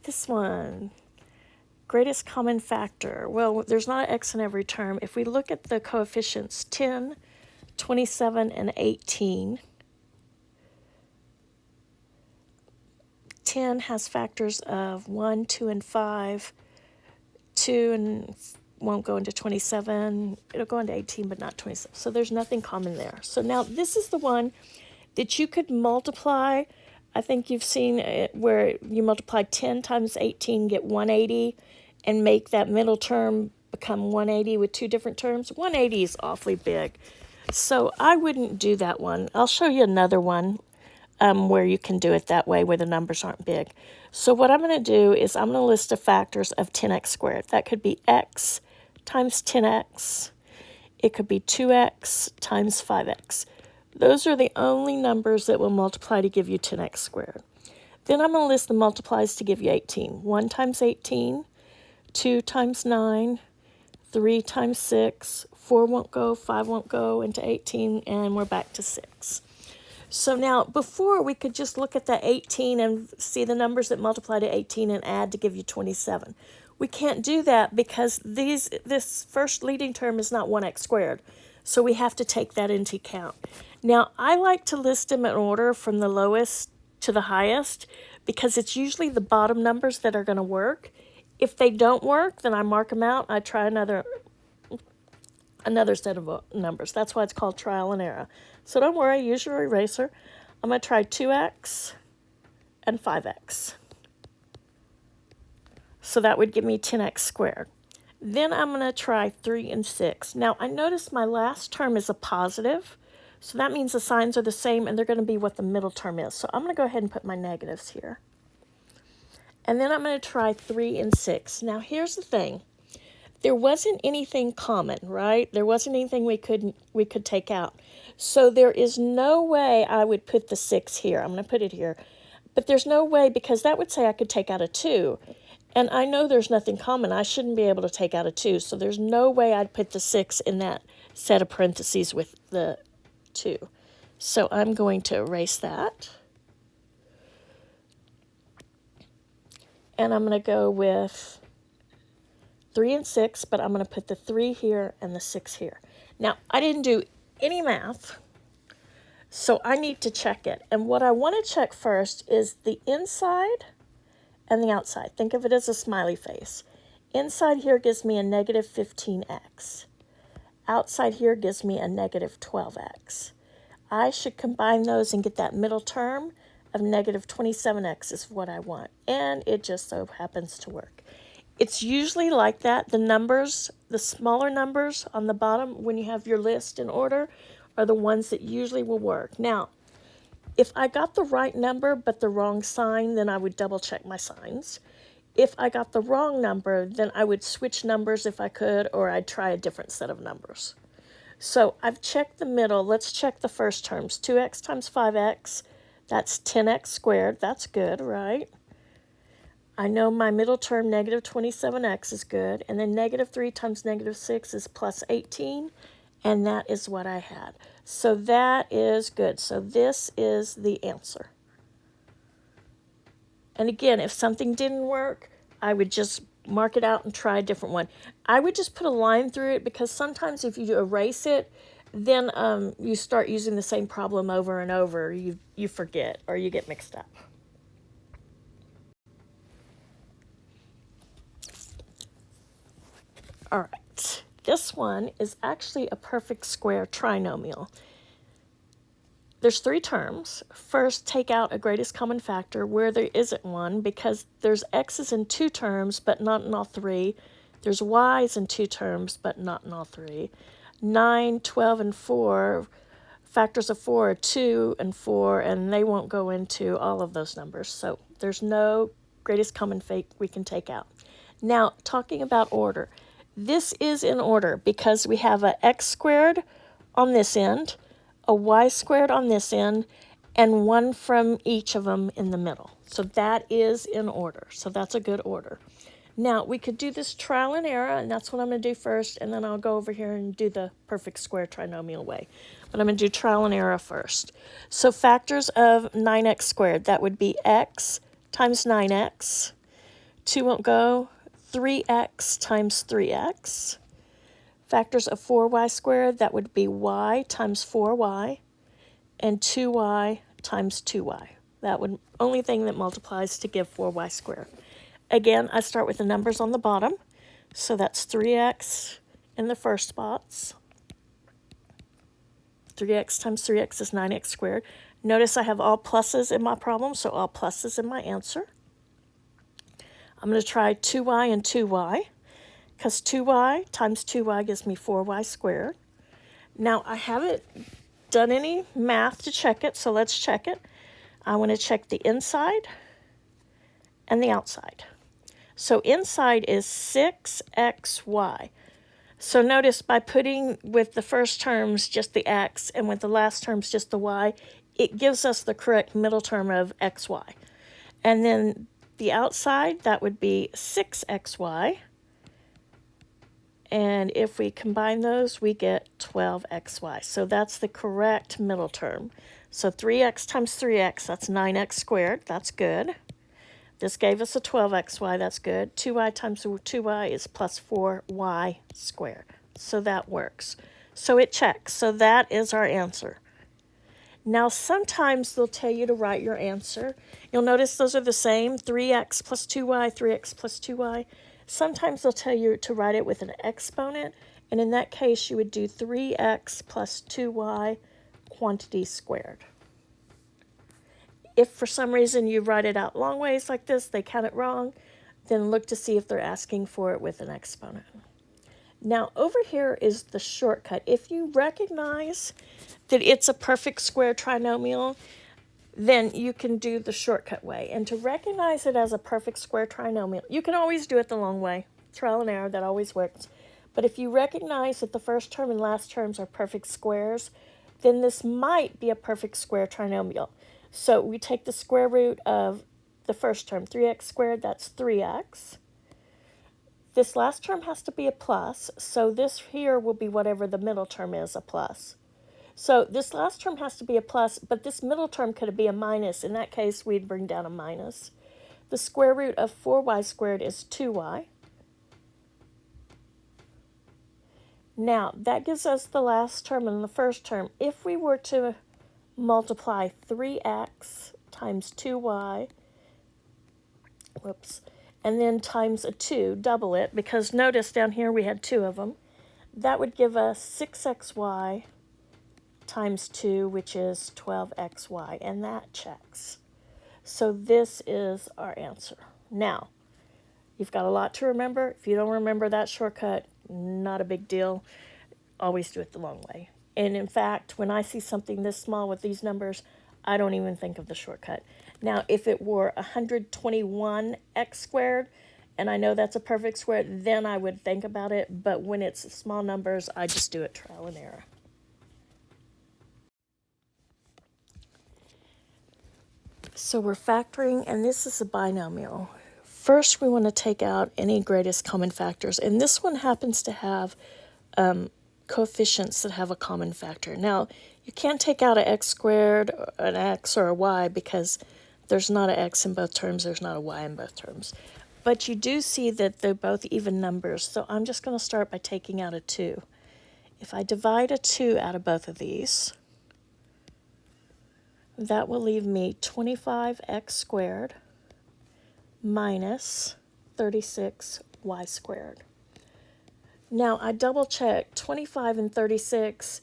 this one. Greatest common factor. Well, there's not an x in every term. If we look at the coefficients 10, 27, and 18, 10 has factors of 1, 2, and 5. 2 and won't go into 27. It'll go into 18, but not 27. So there's nothing common there. So now this is the one that you could multiply. I think you've seen it where you multiply 10 times 18, get 180, and make that middle term become 180 with two different terms. 180 is awfully big. So I wouldn't do that one. I'll show you another one where you can do it that way, where the numbers aren't big. So what I'm going to do is I'm going to list the factors of 10x squared. That could be x times 10x. It could be 2x times 5x. Those are the only numbers that will multiply to give you 10x squared. Then I'm going to list the multiplies to give you 18. 1 times 18, 2 times 9, 3 times 6, 4 won't go, 5 won't go into 18, and we're back to 6. So now, before we could just look at the 18 and see the numbers that multiply to 18 and add to give you 27. We can't do that because this first leading term is not 1x squared. So we have to take that into account. Now, I like to list them in order from the lowest to the highest because it's usually the bottom numbers that are going to work. If they don't work, then I mark them out. I try another set of numbers. That's why it's called trial and error. So don't worry, use your eraser. I'm going to try 2x and 5x. So that would give me 10x squared. Then I'm going to try 3 and 6. Now, I notice my last term is a positive, so that means the signs are the same, and they're going to be what the middle term is. So I'm going to go ahead and put my negatives here. And then I'm going to try 3 and 6. Now, here's the thing. There wasn't anything common, right? There wasn't anything we could take out. So there is no way I would put the 6 here. I'm going to put it here. But there's no way, because that would say I could take out a 2. And I know there's nothing common. I shouldn't be able to take out a 2. So there's no way I'd put the 6 in that set of parentheses with the 2. So I'm going to erase that. And I'm going to go with 3 and 6, but I'm going to put the 3 here and the 6 here. Now, I didn't do any math, so I need to check it. And what I want to check first is the inside and the outside. Think of it as a smiley face. Inside here gives me a negative 15x. Outside here gives me a negative 12x. I should combine those and get that middle term of negative 27x is what I want. And it just so happens to work. It's usually like that. The numbers, the smaller numbers on the bottom when you have your list in order are the ones that usually will work. Now, if I got the right number but the wrong sign, then I would double check my signs. If I got the wrong number, then I would switch numbers if I could, or I'd try a different set of numbers. So I've checked the middle. Let's check the first terms. 2x times 5x, that's 10x squared. That's good, right? I know my middle term, negative 27x, is good. And then negative 3 times negative 6 is plus 18. And that is what I had. So that is good. So this is the answer. And again, if something didn't work, I would just mark it out and try a different one. I would just put a line through it because sometimes if you erase it, then you start using the same problem over and over. You forget or you get mixed up. All right, this one is actually a perfect square trinomial. There's 3 terms. First, take out a greatest common factor where there isn't one because there's x's in 2 terms, but not in all 3. There's y's in 2 terms, but not in all 3. 9, 12, and 4, factors of 4 are 2 and 4, and they won't go into all of those numbers. So there's no greatest common factor we can take out. Now, talking about order. This is in order because we have a x squared on this end, a y squared on this end, and 1 from each of them in the middle. So that is in order. So that's a good order. Now, we could do this trial and error, and that's what I'm going to do first, and then I'll go over here and do the perfect square trinomial way. But I'm going to do trial and error first. So factors of 9x squared, that would be x times 9x 2 won't go. 3x times 3x. Factors of 4y squared, that would be y times 4y, and 2y times 2y. That would only thing that multiplies to give 4y squared. Again, I start with the numbers on the bottom. So that's 3x in the first spots. 3x times 3x is 9x squared. Notice I have all pluses in my problem, so all pluses in my answer. I'm going to try 2y and 2y, because 2y times 2y gives me 4y squared. Now, I haven't done any math to check it, so let's check it. I want to check the inside and the outside. So inside is 6xy. So notice by putting with the first terms just the x and with the last terms just the y, it gives us the correct middle term of xy. And then the outside, that would be 6xy. And if we combine those, we get 12xy. So that's the correct middle term. So 3x times 3x, that's 9x squared. That's good. This gave us a 12xy, that's good. 2y times 2y is plus 4y squared. So that works. So it checks. So that is our answer. Now, sometimes they'll tell you to write your answer. You'll notice those are the same, 3x plus 2y, 3x plus 2y. Sometimes they'll tell you to write it with an exponent, and in that case, you would do 3x plus 2y quantity squared. If for some reason you write it out long ways like this, they count it wrong, then look to see if they're asking for it with an exponent. Now, over here is the shortcut. If you recognize that it's a perfect square trinomial, then you can do the shortcut way. And to recognize it as a perfect square trinomial, you can always do it the long way. Trial and error, that always works. But if you recognize that the first term and last terms are perfect squares, then this might be a perfect square trinomial. So we take the square root of the first term, 3x squared, that's 3x. This last term has to be a plus, so this here will be whatever the middle term is, a plus. So this last term has to be a plus, but this middle term could be a minus. In that case, we'd bring down a minus. The square root of 4y squared is 2y. Now, that gives us the last term and the first term. If we were to multiply 3x times 2y, and then times a 2, double it, because notice down here we had 2 of them, that would give us 6xy times 2, which is 12xy, and that checks. So this is our answer. Now, you've got a lot to remember. If you don't remember that shortcut, not a big deal. Always do it the long way. And in fact, when I see something this small with these numbers, I don't even think of the shortcut. Now, if it were 121x squared, and I know that's a perfect square, then I would think about it. But when it's small numbers, I just do it trial and error. So we're factoring, and this is a binomial. First, we want to take out any greatest common factors, and this one happens to have coefficients that have a common factor. Now, you can't take out an x squared, an x, or a y because there's not an x in both terms, there's not a y in both terms. But you do see that they're both even numbers, so I'm just going to start by taking out a 2. If I divide a 2 out of both of these, that will leave me 25x squared minus 36y squared. Now, I double checked 25 and 36,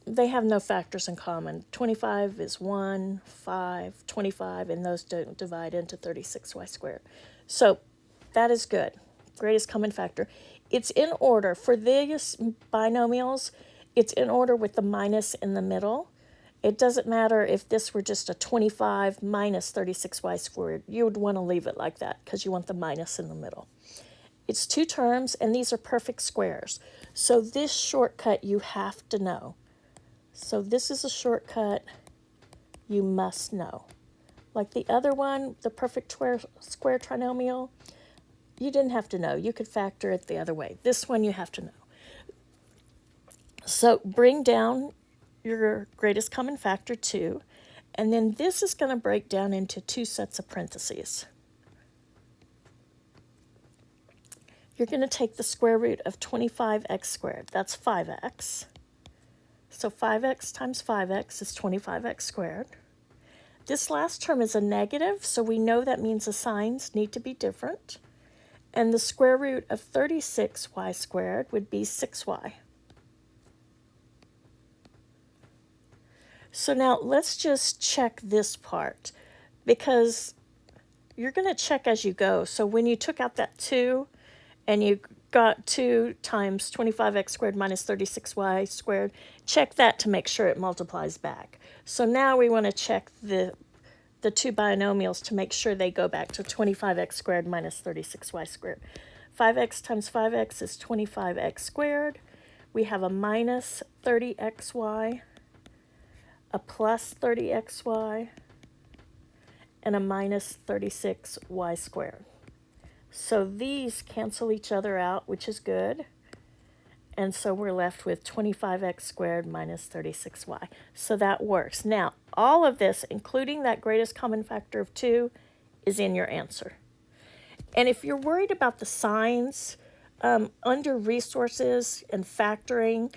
they have no factors in common. 25 is 1, 5, 25, and those don't divide into 36y squared. So that is good. Greatest common factor. It's in order. For these binomials, it's in order with the minus in the middle. It doesn't matter if this were just a 25 minus 36y squared. You would want to leave it like that because you want the minus in the middle. It's 2 terms, and these are perfect squares. So this shortcut you have to know. So this is a shortcut you must know. Like the other one, the perfect square trinomial, you didn't have to know. You could factor it the other way. This one you have to know. So bring down your greatest common factor 2, and then this is going to break down into 2 sets of parentheses. you're going to take the square root of 25x squared. That's 5x. So 5x times 5x is 25x squared. This last term is a negative, so we know that means the signs need to be different. And the square root of 36y squared would be 6y. So now let's just check this part, because you're going to check as you go. So when you took out that 2 and you got 2 times 25x squared minus 36y squared, check that to make sure it multiplies back. So now we want to check the two binomials to make sure they go back to 25x squared minus 36y squared. 5x times 5x is 25x squared. We have a minus 30xy, a plus 30xy, and a minus 36y squared. So these cancel each other out, which is good. And so we're left with 25x squared minus 36y. So that works. Now, all of this, including that greatest common factor of 2, is in your answer. And if you're worried about the signs, under resources and factoring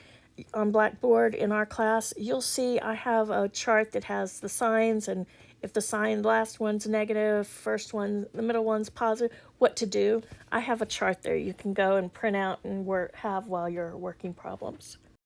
on Blackboard in our class, you'll see I have a chart that has the signs, and if the sign, last one's negative, first one, the middle one's positive, what to do. I have a chart there you can go and print out and have while you're working problems.